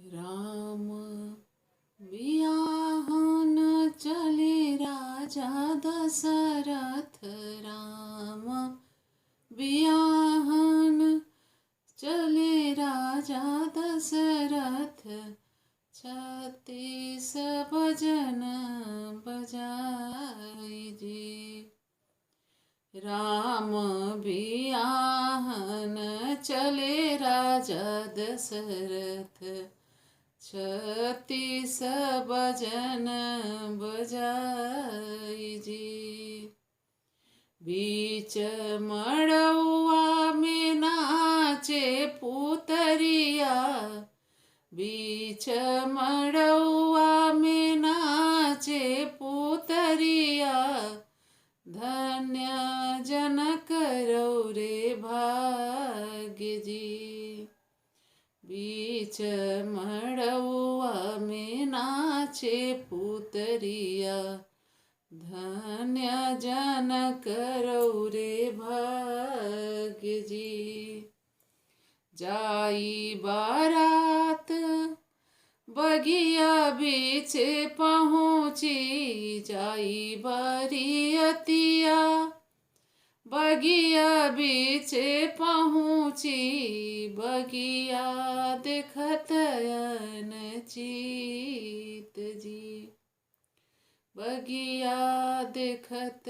राम बियाहन चले राजा दशरथ। राम बियाहन चले राजा दशरथ। 36 भजन बजाई जी। राम बियाहन चले राजा दशरथ। 36 भजन बजाई जी। बीच मड़उआ में नाचे पुतरिया। बीच मड़उआ में नाचे पुतरिया। धन्य जनक रौरे भाग्य जी। बीच मड़उआ में नाचे पुतरिया। धन्य जनक रौरे भाग्य जी। जाई बारात बगिया बीच पहुँची। जाई बरियतिया बगिया बीच पहुँची। बगिया देखत अनचित जी। बगिया देखत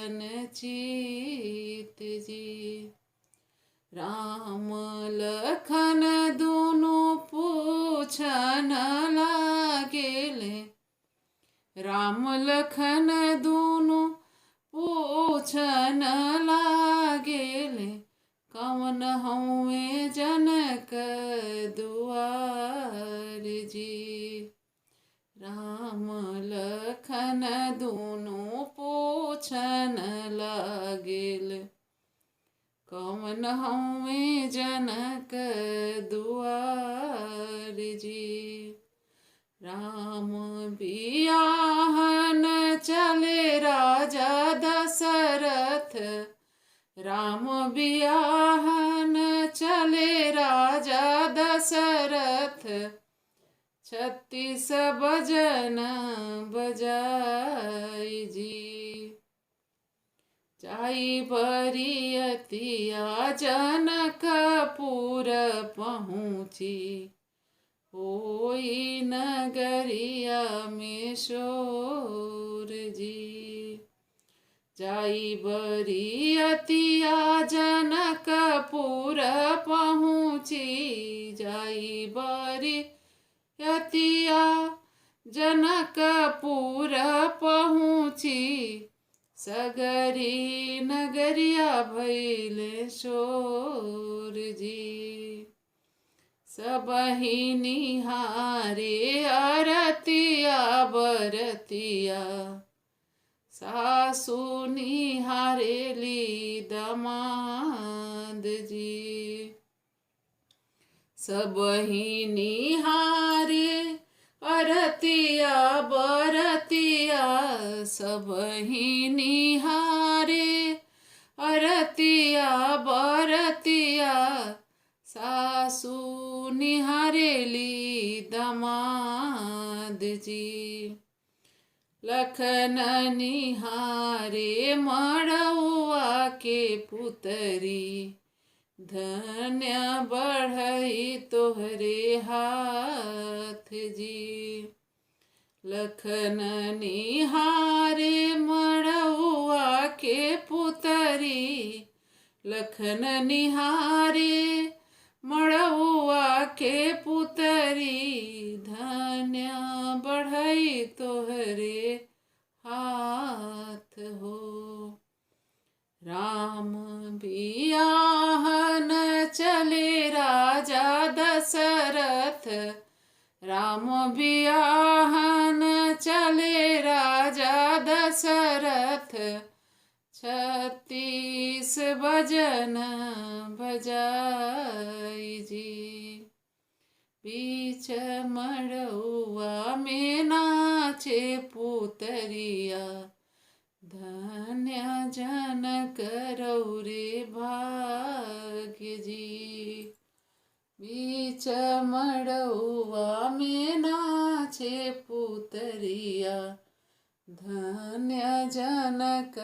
अनचित जी। राम लखन दुनु पूछन लागेले। राम लखन दुनु पूछन लागेले। कौन हउए जनक दुआर जी। राम लखन दुनु पूछन लागेले। कौन हउए जनक दुआर जी। राम बियाहन चले राजा दशरथ। राम बियाहन चले राजा दशरथ। 36 भजन बजाई जी। जाई बरियतिया जनकपुर पहुँची। होई नगरिया में शोर जी। जाई बरियतिया जनकपुर पहुँची। जाई बरियतिया जनकपुर पहुँची। सगरी नगरिया भइले शोर जी। सबहि निहारे अरतिया बरतिया। सासु निहारेली दमाद जी। सबहि निहारे अरतिया बरतिया। सबहि निहारे अरतिया बरतिया। सासु निहारेली दमाद जी। लखन निहारे मड़उआ के पुतरी। धन्य बढ़ई तोहरे हाथ जी। लखन निहारे मड़उआ के पुतरी। लखन निहारे मड़उआ के पुतरी। धन्य बढ़ई तोहरे हाथ हो। राम बियाहन चले राजा दशरथ। राम बियाहन चले राजा दशरथ। 36 भजन बजाई जी। बीच मड़उआ में नाचे पुतरिया। धन्य जनक रौरे भाग्य जी। बीच मड़उआ में नाचे पुतरिया, धन्य जनक